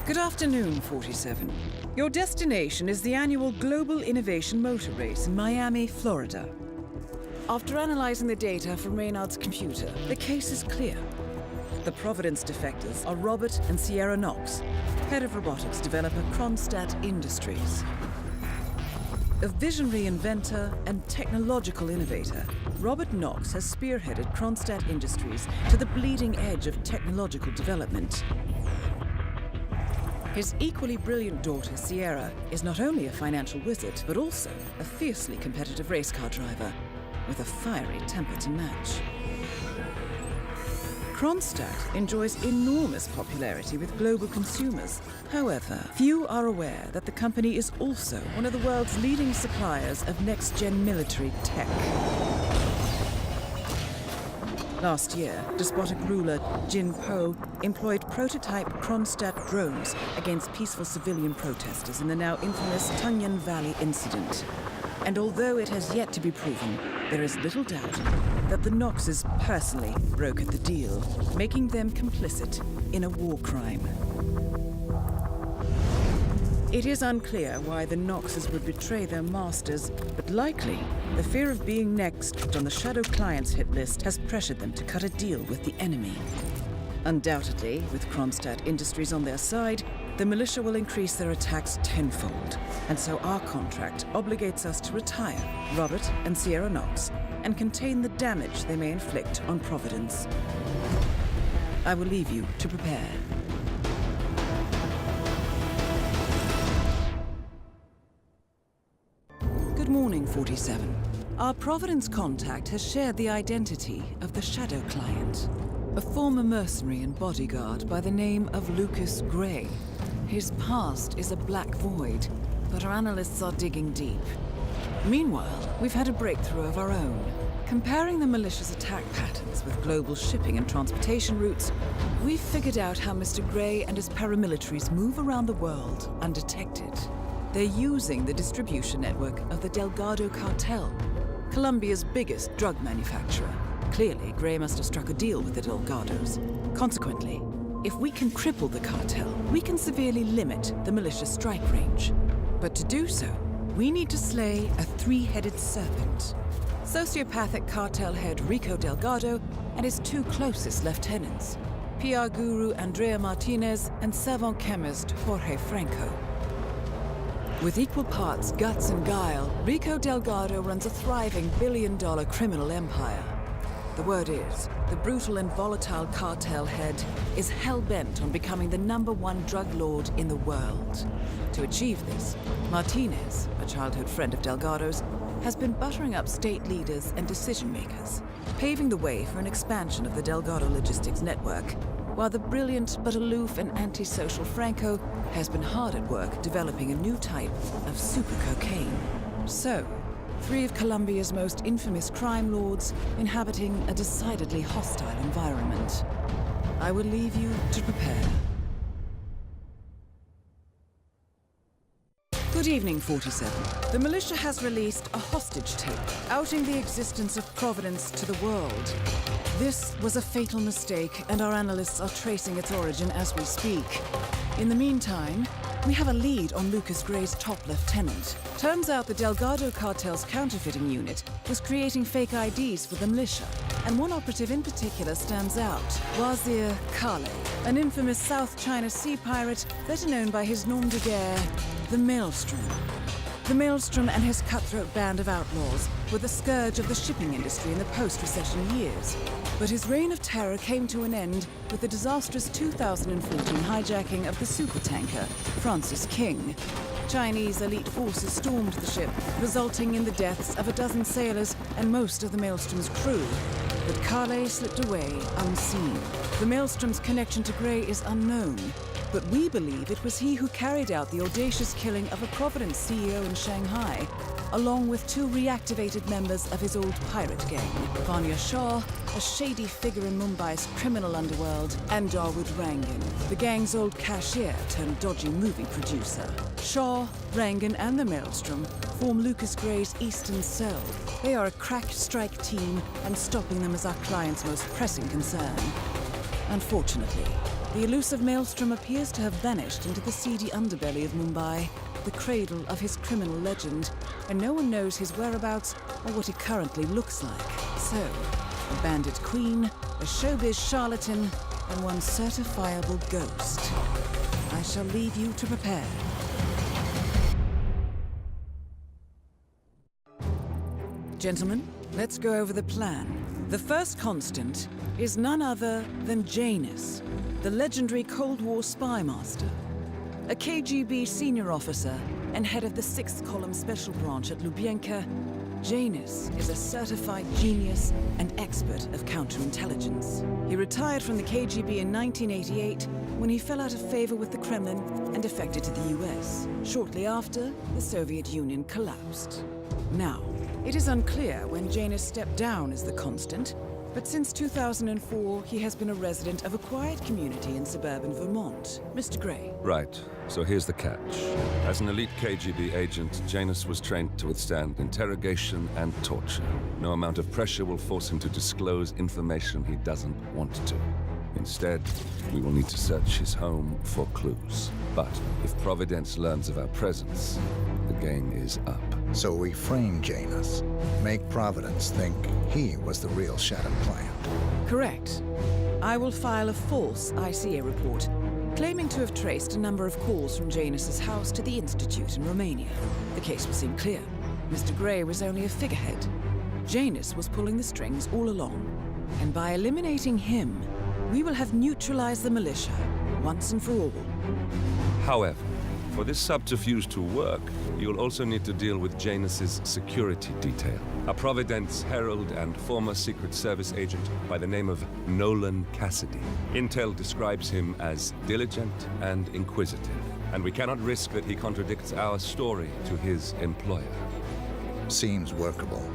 Good afternoon, 47. Your destination is the annual Global Innovation Motor Race in Miami, Florida. After analyzing the data from Reynard's computer, the case is clear. The Providence defectors are Robert and Sierra Knox, head of robotics developer Kronstadt Industries. A visionary inventor and technological innovator, Robert Knox has spearheaded Kronstadt Industries to the bleeding edge of technological development. His equally brilliant daughter, Sierra, is not only a financial wizard, but also a fiercely competitive race car driver with a fiery temper to match. Kronstadt enjoys enormous popularity with global consumers. However, few are aware that the company is also one of the world's leading suppliers of next-gen military tech. Last year, despotic ruler Jin Po employed prototype Kronstadt drones against peaceful civilian protesters in the now infamous Tunyan Valley incident. And although it has yet to be proven, there is little doubt that the Knoxes personally brokered the deal, making them complicit in a war crime. It is unclear why the Knoxes would betray their masters, but likely the fear of being next on the Shadow Clients hit list has pressured them to cut a deal with the enemy. Undoubtedly, with Kronstadt Industries on their side, the militia will increase their attacks tenfold, and so our contract obligates us to retire Robert and Sierra Knox and contain the damage they may inflict on Providence. I will leave you to prepare. Good morning, 47. Our Providence contact has shared the identity of the Shadow Client, a former mercenary and bodyguard by the name of Lucas Gray. His past is a black void, but our analysts are digging deep. Meanwhile, we've had a breakthrough of our own. Comparing the militia's attack patterns with global shipping and transportation routes, we've figured out how Mr. Gray and his paramilitaries move around the world undetected. They're using the distribution network of the Delgado cartel, Colombia's biggest drug manufacturer. Clearly, Gray must have struck a deal with the Delgados. Consequently, if we can cripple the cartel, we can severely limit the militia's strike range. But to do so, we need to slay a three-headed serpent. Sociopathic cartel head Rico Delgado and his two closest lieutenants, PR guru Andrea Martinez and savant chemist Jorge Franco. With equal parts guts and guile, Rico Delgado runs a thriving billion-dollar criminal empire. The word is, the brutal and volatile cartel head is hell-bent on becoming the #1 drug lord in the world. To achieve this, Martinez, a childhood friend of Delgado's, has been buttering up state leaders and decision-makers, paving the way for an expansion of the Delgado logistics network, while the brilliant but aloof and antisocial Franco has been hard at work developing a new type of super cocaine. So, three of Colombia's most infamous crime lords inhabiting a decidedly hostile environment. I will leave you to prepare. Good evening, 47. The militia has released a hostage tape, outing the existence of Providence to the world. This was a fatal mistake, and our analysts are tracing its origin as we speak. In the meantime, we have a lead on Lucas Gray's top lieutenant. Turns out the Delgado cartel's counterfeiting unit was creating fake IDs for the militia, and one operative in particular stands out, Wazir Kale, an infamous South China Sea pirate better known by his nom de guerre, the Maelstrom. The Maelstrom and his cutthroat band of outlaws were the scourge of the shipping industry in the post-recession years. But his reign of terror came to an end with the disastrous 2014 hijacking of the supertanker Francis King. Chinese elite forces stormed the ship, resulting in the deaths of a dozen sailors and most of the Maelstrom's crew. But Kale slipped away unseen. The Maelstrom's connection to Gray is unknown, but we believe it was he who carried out the audacious killing of a Providence CEO in Shanghai, along with two reactivated members of his old pirate gang, Vanya Shah, a shady figure in Mumbai's criminal underworld, and Dawood Rangan, the gang's old cashier turned dodgy movie producer. Shah, Rangan, and the Maelstrom form Lucas Gray's Eastern Cell. They are a crack strike team, and stopping them is our client's most pressing concern. Unfortunately, The elusive Maelstrom appears to have vanished into the seedy underbelly of Mumbai, the cradle of his criminal legend, and no one knows his whereabouts or what he currently looks like. So, a bandit queen, a showbiz charlatan, and one certifiable ghost. I shall leave you to prepare. Gentlemen, let's go over the plan. The first constant is none other than Janus, the legendary Cold War spy master. A KGB senior officer and head of the 6th Column Special Branch at Lubyanka, Janus is a certified genius and expert of counterintelligence. He retired from the KGB in 1988 when he fell out of favor with the Kremlin and defected to the US. Shortly after, the Soviet Union collapsed. Now, it is unclear when Janus stepped down as the constant, but since 2004, he has been a resident of a quiet community in suburban Vermont. Mr. Gray. Right. So here's the catch. As an elite KGB agent, Janus was trained to withstand interrogation and torture. No amount of pressure will force him to disclose information he doesn't want to. Instead, we will need to search his home for clues. But if Providence learns of our presence, the game is up. So we frame Janus, make Providence think he was the real shadow client. Correct. I will file a false ICA report, claiming to have traced a number of calls from Janus's house to the Institute in Romania. The case will seem clear. Mr. Gray was only a figurehead. Janus was pulling the strings all along. And by eliminating him, we will have neutralized the militia, once and for all. However, for this subterfuge to work, you'll also need to deal with Janus's security detail. A Providence herald and former Secret Service agent by the name of Nolan Cassidy. Intel describes him as diligent and inquisitive, and we cannot risk that he contradicts our story to his employer. Seems workable.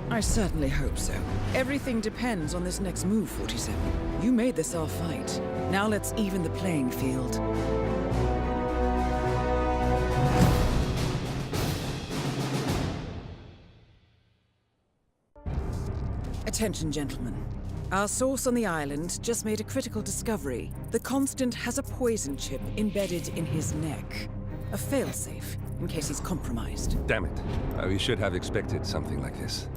I certainly hope so. Everything depends on this next move, 47. You made this our fight. Now let's even the playing field. Attention, gentlemen. Our source on the island just made a critical discovery. The Constant has a poison chip embedded in his neck. A failsafe, in case he's compromised. Damn it. We should have expected something like this.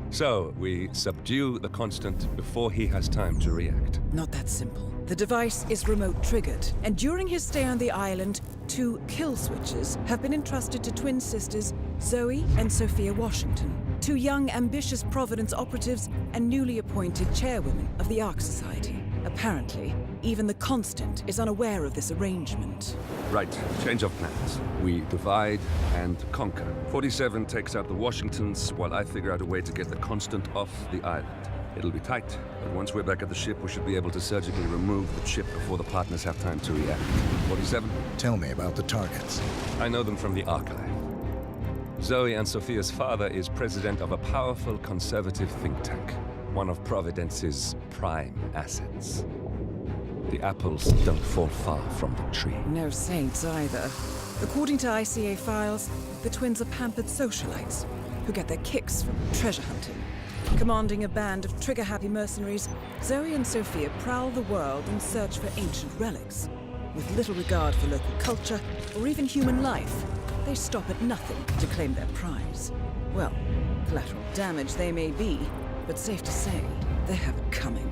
So, we subdue the Constant before he has time to react. Not that simple. The device is remote-triggered, and during his stay on the island, 2 kill switches have been entrusted to twin sisters Zoe and Sophia Washington, 2 young, ambitious Providence operatives and newly appointed chairwomen of the Ark Society. Apparently, even the Constant is unaware of this arrangement. Right, change of plans. We divide and conquer. 47 takes out the Washingtons, while I figure out a way to get the Constant off the island. It'll be tight, but once we're back at the ship, we should be able to surgically remove the chip before the partners have time to react. 47? Tell me about the targets. I know them from the archive. Zoe and Sophia's father is president of a powerful conservative think tank, one of Providence's prime assets. The apples don't fall far from the tree. No saints either. According to ICA files, the twins are pampered socialites who get their kicks from treasure hunting. Commanding a band of trigger-happy mercenaries, Zoe and Sophia prowl the world in search for ancient relics. With little regard for local culture or even human life, they stop at nothing to claim their prize. Well, collateral damage they may be, but safe to say, they have it coming.